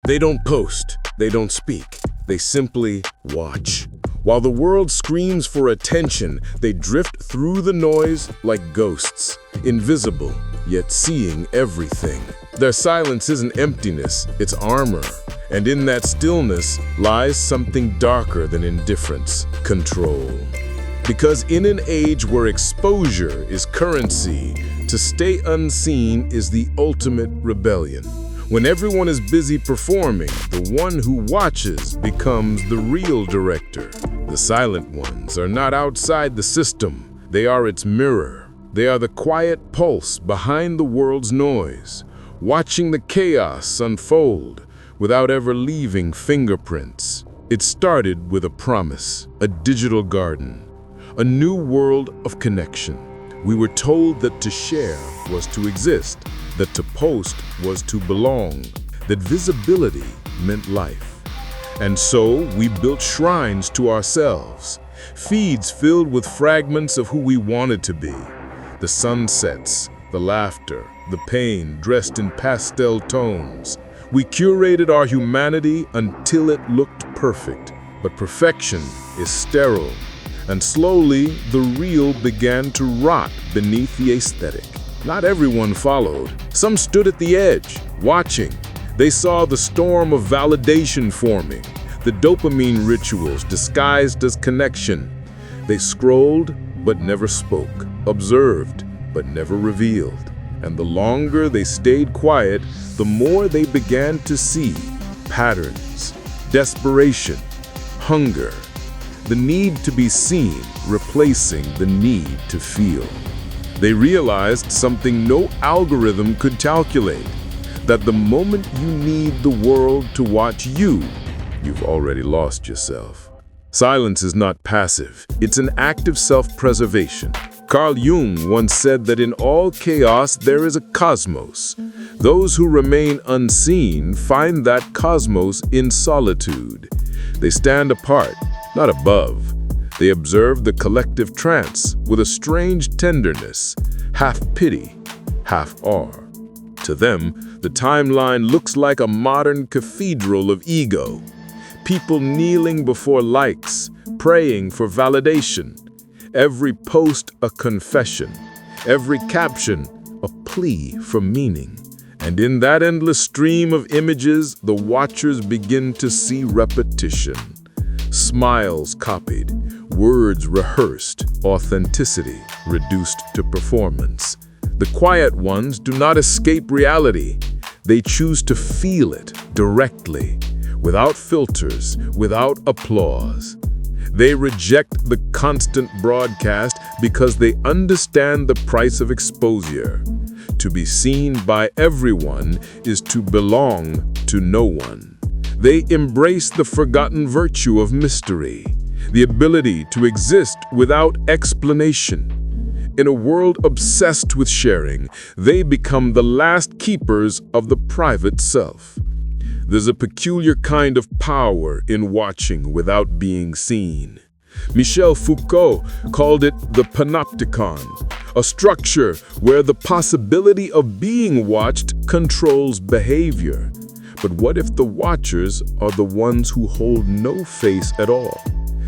They don't post, they don't speak, they simply watch. While the world screams for attention, they drift through the noise like ghosts, invisible, yet seeing everything. Their silence isn't emptiness, it's armor. And in that stillness lies something darker than indifference, control. Because in an age where exposure is currency, to stay unseen is the ultimate rebellion. When everyone is busy performing, the one who watches becomes the real director. The silent ones are not outside the system, they are its mirror. They are the quiet pulse behind the world's noise, watching the chaos unfold without ever leaving fingerprints. It started with a promise, a digital garden, a new world of connection. We were told that to share was to exist, that to post was to belong, that visibility meant life. And so we built shrines to ourselves, feeds filled with fragments of who we wanted to be. The sunsets, the laughter, the pain dressed in pastel tones. We curated our humanity until it looked perfect, but perfection is sterile. And slowly, the real began to rot beneath the aesthetic. Not everyone followed. Some stood at the edge, watching. They saw the storm of validation forming, the dopamine rituals disguised as connection. They scrolled, but never spoke, observed, but never revealed. And the longer they stayed quiet, the more they began to see patterns, desperation, hunger, the need to be seen replacing the need to feel. They realized something no algorithm could calculate, that the moment you need the world to watch you, you've already lost yourself. Silence is not passive, it's an act of self-preservation. Carl Jung once said that in all chaos there is a cosmos. Those who remain unseen find that cosmos in solitude. They stand apart, not above. They observe the collective trance with a strange tenderness, half pity, half awe. To them, the timeline looks like a modern cathedral of ego. People kneeling before likes, praying for validation. Every post a confession, every caption a plea for meaning. And in that endless stream of images, the watchers begin to see repetition. Smiles copied, words rehearsed, authenticity reduced to performance. The quiet ones do not escape reality. They choose to feel it directly, without filters, without applause. They reject the constant broadcast because they understand the price of exposure. To be seen by everyone is to belong to no one. They embrace the forgotten virtue of mystery, the ability to exist without explanation. In a world obsessed with sharing, they become the last keepers of the private self. There's a peculiar kind of power in watching without being seen. Michel Foucault called it the panopticon, a structure where the possibility of being watched controls behavior. But what if the watchers are the ones who hold no face at all?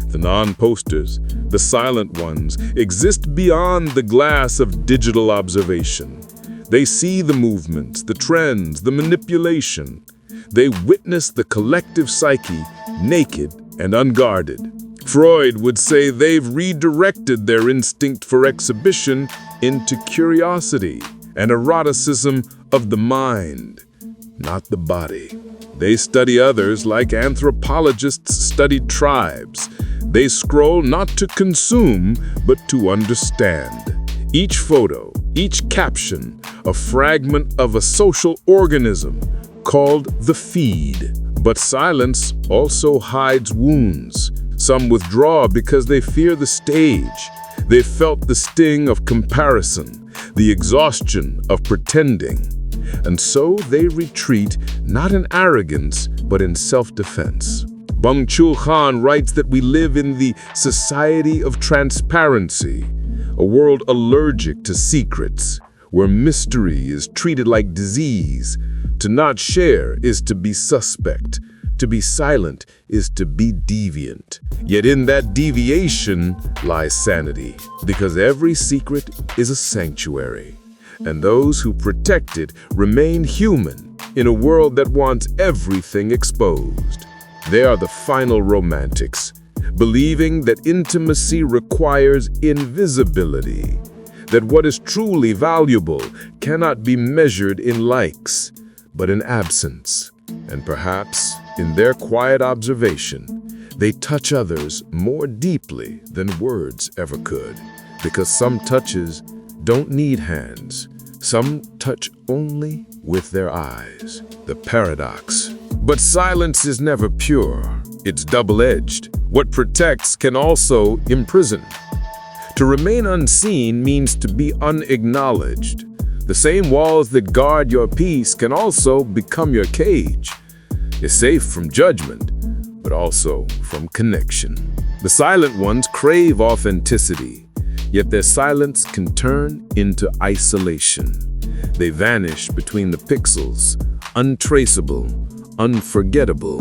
The non-posters, the silent ones, exist beyond the glass of digital observation. They see the movements, the trends, the manipulation. They witness the collective psyche, naked and unguarded. Freud would say they've redirected their instinct for exhibition into curiosity and eroticism of the mind, not the body. They study others like anthropologists study tribes. They scroll not to consume, but to understand. Each photo, each caption, a fragment of a social organism called the feed. But silence also hides wounds. Some withdraw because they fear the stage. They felt the sting of comparison, the exhaustion of pretending. And so they retreat, not in arrogance, but in self-defense. Byung-Chul Han writes that we live in the society of transparency, a world allergic to secrets, where mystery is treated like disease. To not share is to be suspect. To be silent is to be deviant. Yet in that deviation lies sanity, because every secret is a sanctuary, and those who protect it remain human in a world that wants everything exposed. They are the final romantics, believing that intimacy requires invisibility, that what is truly valuable cannot be measured in likes, but in absence. And perhaps, in their quiet observation, they touch others more deeply than words ever could, because some touches don't need hands. Some touch only with their eyes. The paradox. But silence is never pure. It's double-edged. What protects can also imprison. To remain unseen means to be unacknowledged. The same walls that guard your peace can also become your cage. You're safe from judgment, but also from connection. The silent ones crave authenticity, yet their silence can turn into isolation. They vanish between the pixels, untraceable, unforgettable,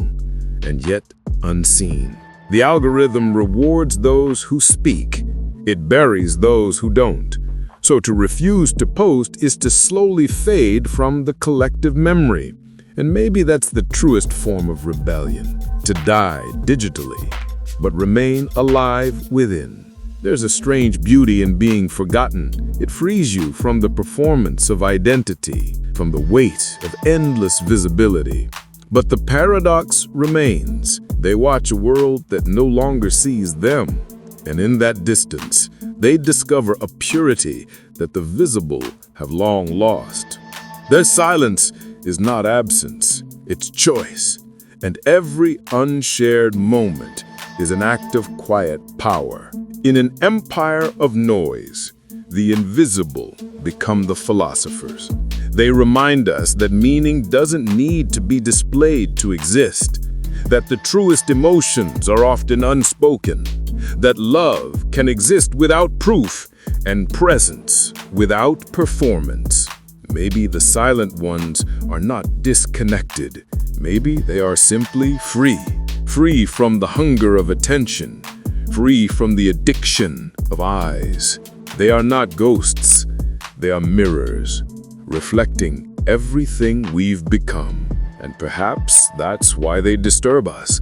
and yet unseen. The algorithm rewards those who speak. It buries those who don't. So to refuse to post is to slowly fade from the collective memory. And maybe that's the truest form of rebellion, to die digitally, but remain alive within. There's a strange beauty in being forgotten. It frees you from the performance of identity, from the weight of endless visibility. But the paradox remains. They watch a world that no longer sees them. And in that distance, they discover a purity that the visible have long lost. Their silence is not absence, it's choice. And every unshared moment is an act of quiet power. In an empire of noise, the invisible become the philosophers. They remind us that meaning doesn't need to be displayed to exist, that the truest emotions are often unspoken, that love can exist without proof and presence without performance. Maybe the silent ones are not disconnected. Maybe they are simply free from the hunger of attention, free from the addiction of eyes. They are not ghosts, they are mirrors, reflecting everything we've become. And perhaps that's why they disturb us,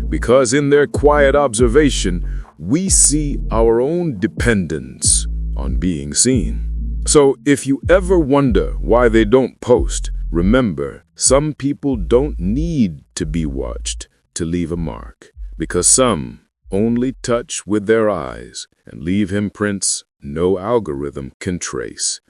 because in their quiet observation, we see our own dependence on being seen. So if you ever wonder why they don't post, remember, some people don't need to be watched to leave a mark, because some only touch with their eyes and leave imprints no algorithm can trace.